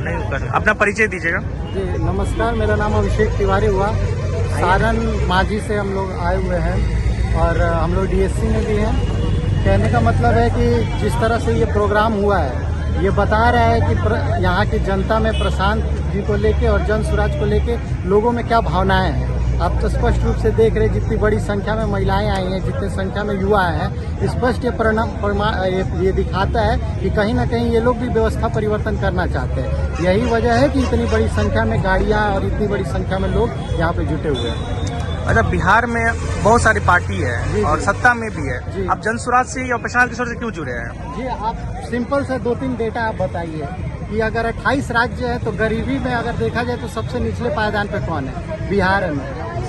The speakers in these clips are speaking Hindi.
नहीं कर। अपना परिचय दीजिएगा। जी नमस्कार, मेरा नाम अभिषेक तिवारी हुआ। सारण माझी से हम लोग आए हुए हैं और हम लोग डीएससी में भी हैं। कहने का मतलब है कि जिस तरह से ये प्रोग्राम हुआ है, ये बता रहा है कि यहाँ की जनता में प्रशांत जी को लेके और जन स्वराज को लेके लोगों में क्या भावनाएं हैं। आप तो स्पष्ट रूप से देख रहे हैं, जितनी बड़ी संख्या में महिलाएं आई हैं, जितनी संख्या में युवा आए हैं, स्पष्ट ये दिखाता है कि कहीं ना कहीं ये लोग भी व्यवस्था परिवर्तन करना चाहते हैं। यही वजह है कि इतनी बड़ी संख्या में गाड़ियां और इतनी बड़ी संख्या में लोग यहाँ पे जुटे हुए हैं। अच्छा, बिहार में बहुत सारी पार्टी है और सत्ता में भी है, आप जन स्वराज से या प्रशांत किशोर से क्यों जुड़े हैं? जी आप सिंपल से 2-3 डेटा आप बताइए कि अगर 28 राज्य है तो गरीबी में अगर देखा जाए तो सबसे निचले पायदान पे कौन है? बिहार में।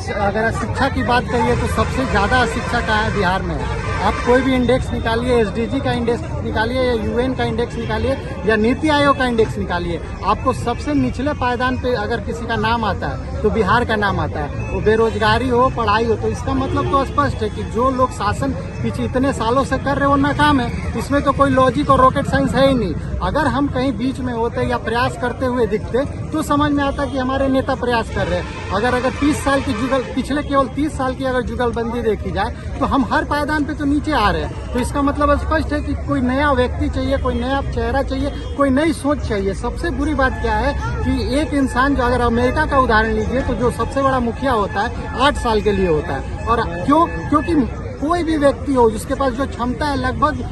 अगर शिक्षा की बात करिए तो सबसे ज्यादा शिक्षा कहाँ है? बिहार में है। आप कोई भी इंडेक्स निकालिए, एसडीजी का इंडेक्स निकालिए या यूएन का इंडेक्स निकालिए या नीति आयोग का इंडेक्स निकालिए, आपको सबसे निचले पायदान पे अगर किसी का नाम आता है तो बिहार का नाम आता है। वो बेरोजगारी हो, पढ़ाई हो, तो इसका मतलब तो स्पष्ट है कि जो लोग शासन पीछे इतने सालों से कर रहे हो नाकाम है। इसमें तो कोई लॉजिक और रॉकेट साइंस है ही नहीं। अगर हम कहीं बीच में होते या प्रयास करते हुए दिखते तो समझ में आता कि हमारे नेता प्रयास कर रहे हैं। अगर 30 साल की पिछले केवल 30 साल की अगर जुगलबंदी देखी जाए तो हम हर पायदान पे तो नीचे आ रहे हैं। तो इसका मतलब स्पष्ट है कि कोई नया व्यक्ति चाहिए, कोई नया चेहरा चाहिए, कोई नई सोच चाहिए। सबसे बुरी बात क्या है कि एक इंसान जो, अगर अमेरिका का उदाहरण लीजिए तो जो सबसे बड़ा मुखिया होता है 8 साल के लिए होता है। और क्योंकि कोई भी व्यक्ति हो जिसके पास जो क्षमता है लगभग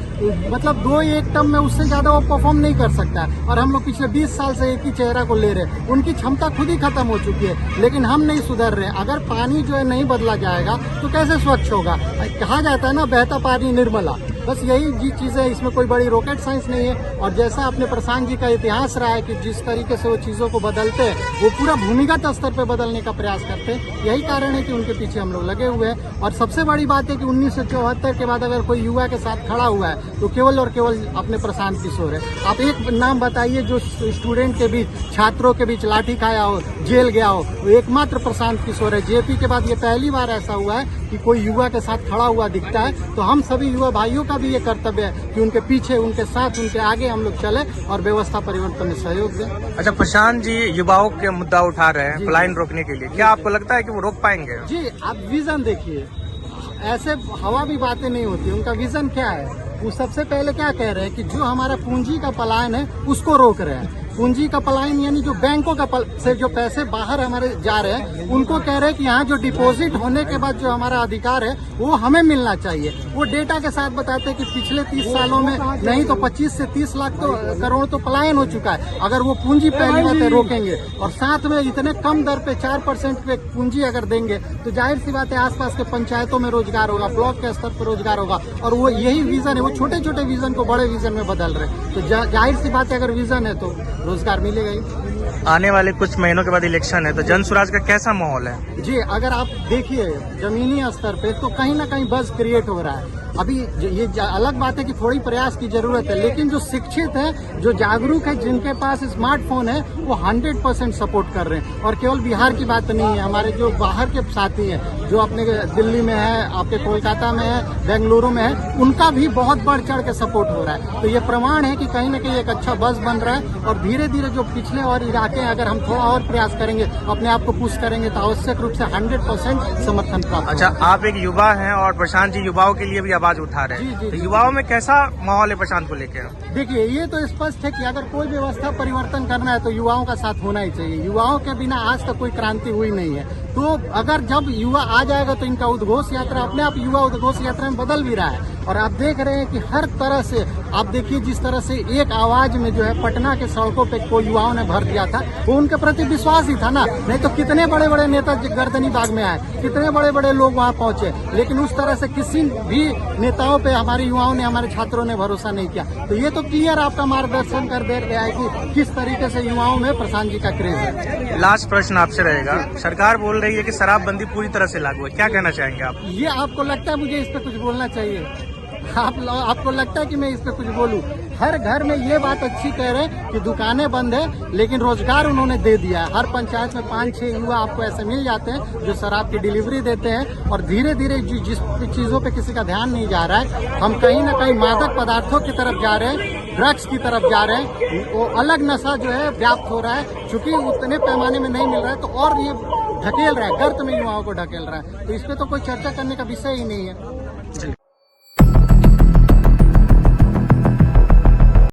मतलब 2-1 टर्म में उससे ज्यादा वो परफॉर्म नहीं कर सकता। और हम लोग पिछले 20 साल से एक ही चेहरा को ले रहे हैं। उनकी क्षमता खुद ही खत्म हो चुकी है, लेकिन हम नहीं सुधर रहे। अगर पानी जो है नहीं बदला जाएगा तो कैसे स्वच्छ होगा? कहा जाता है ना, बहता पानी निर्मला। बस यही चीज़ है, इसमें कोई बड़ी रॉकेट साइंस नहीं है। और जैसा अपने प्रशांत जी का इतिहास रहा है कि जिस तरीके से वो चीज़ों को बदलते हैं, वो पूरा भूमिगत स्तर पर बदलने का प्रयास करते हैं। यही कारण है कि उनके पीछे हम लोग लगे हुए हैं। और सबसे बड़ी बात है कि 1974 के बाद अगर कोई युवा के साथ खड़ा हुआ है तो केवल और केवल अपने प्रशांत किशोर है। आप एक नाम बताइए जो स्टूडेंट के बीच, छात्रों के बीच लाठी खाया हो, जेल गया हो, वो एकमात्र प्रशांत किशोर है। जेपी के बाद ये पहली बार ऐसा हुआ है कि कोई युवा के साथ खड़ा हुआ दिखता है। तो हम सभी युवा भाइयों का भी ये कर्तव्य है कि उनके पीछे, उनके साथ, उनके आगे हम लोग चले और व्यवस्था परिवर्तन में सहयोग दें। अच्छा, प्रशांत जी युवाओं के मुद्दा उठा रहे हैं पलायन रोकने के लिए, क्या आपको लगता है कि वो रोक पाएंगे? जी आप विजन देखिए, ऐसे हवा भी बातें नहीं होती। उनका विजन क्या है? वो सबसे पहले क्या कह रहे हैं कि जो हमारा पूंजी का पलायन है उसको रोक रहे हैं। पूंजी का पलायन यानी जो बैंकों का से जो पैसे बाहर हमारे जा रहे हैं, उनको कह रहे हैं कि यहाँ जो डिपॉजिट होने के बाद जो हमारा अधिकार है वो हमें मिलना चाहिए। वो डेटा के साथ बताते हैं कि पिछले 30 सालों में नहीं तो 25 से 30 लाख करोड़ तो पलायन हो चुका है। अगर वो पूंजी पहली बात है रोकेंगे और साथ में इतने कम दर पे 4% पे पूंजी अगर देंगे तो जाहिर सी बात है आसपास के पंचायतों में रोजगार होगा, ब्लॉक के स्तर पर रोजगार होगा। और वो यही विजन है, वो छोटे छोटे विजन को बड़े विजन में बदल रहे। तो जाहिर सी बात है अगर विजन है तो रोजगार मिलेगा ही। आने वाले कुछ महीनों के बाद इलेक्शन है, तो जन स्वराज का कैसा माहौल है? जी अगर आप देखिए जमीनी स्तर पे तो कहीं ना कहीं बज़ क्रिएट हो रहा है। अभी ये अलग बात है कि थोड़ी प्रयास की जरूरत है, लेकिन जो शिक्षित है, जो जागरूक है, जिनके पास स्मार्टफोन है, वो 100% सपोर्ट कर रहे हैं। और केवल बिहार की बात नहीं है, हमारे जो बाहर के साथी हैं, जो अपने दिल्ली में है, आपके कोलकाता में है, बेंगलुरु में है, उनका भी बहुत बढ़ चढ़ के सपोर्ट हो रहा है। तो ये प्रमाण है कि कहीं ना कहीं एक अच्छा बज़ बन रहा है। और धीरे धीरे जो पिछले और इलाके हैं, अगर हम थोड़ा और प्रयास करेंगे, अपने आप को पुश करेंगे, तो आवश्यक रूप से 100% समर्थन प्राप्त। अच्छा, आप एक युवा हैं और प्रशांत जी युवाओं के लिए भी आवाज उठा रहे हैं, तो युवाओं में कैसा माहौल है प्रशांत को लेकर? देखिए ये तो स्पष्ट है कि अगर कोई व्यवस्था परिवर्तन करना है तो युवाओं का साथ होना ही चाहिए। युवाओं के बिना आज तक कोई क्रांति हुई नहीं है। तो अगर जब युवा आ जाएगा तो इनका उद्घोष यात्रा अपने आप युवा उद्घोष यात्रा में बदल भी रहा है। और आप देख रहे हैं कि हर तरह से, आप देखिए जिस तरह से एक आवाज में जो है पटना के सड़कों पे कोई युवाओं ने भर दिया था, वो उनके प्रति विश्वास ही था ना। नहीं तो कितने बड़े बड़े नेता गर्दनी बाग में आए, कितने बड़े बड़े लोग वहाँ पहुंचे, लेकिन उस तरह से किसी भी नेताओं पे हमारे युवाओं ने, हमारे छात्रों ने भरोसा नहीं किया। तो ये तो क्लियर आपका मार्गदर्शन कर दे रहा है कि किस तरीके से युवाओं में प्रशांत जी का क्रेज है। लास्ट प्रश्न आपसे रहेगा, सरकार बोल रही है कि शराबबंदी पूरी तरह से लागू है, क्या कहना चाहेंगे आप? ये आपको लगता है मुझे इस पे कुछ बोलना चाहिए? आपको लगता है कि मैं इस पे कुछ बोलूं? हर घर में ये बात अच्छी कह रहे हैं कि दुकानें बंद है, लेकिन रोजगार उन्होंने दे दिया है। हर पंचायत में 5-6 युवा आपको ऐसे मिल जाते हैं जो शराब की डिलीवरी देते हैं। और धीरे धीरे जिस चीजों पे किसी का ध्यान नहीं जा रहा है, हम कहीं ना कहीं मादक पदार्थों की तरफ जा रहे हैं। ड्रग्स की तरफ जा रहे हैं, वो अलग नशा जो है व्याप्त हो रहा है। चूंकि उतने पैमाने में नहीं मिल रहा है तो और ये ढकेल रहा है, गर्त में युवाओं को ढकेल रहा है। तो इस पे तो कोई चर्चा करने का विषय ही नहीं है।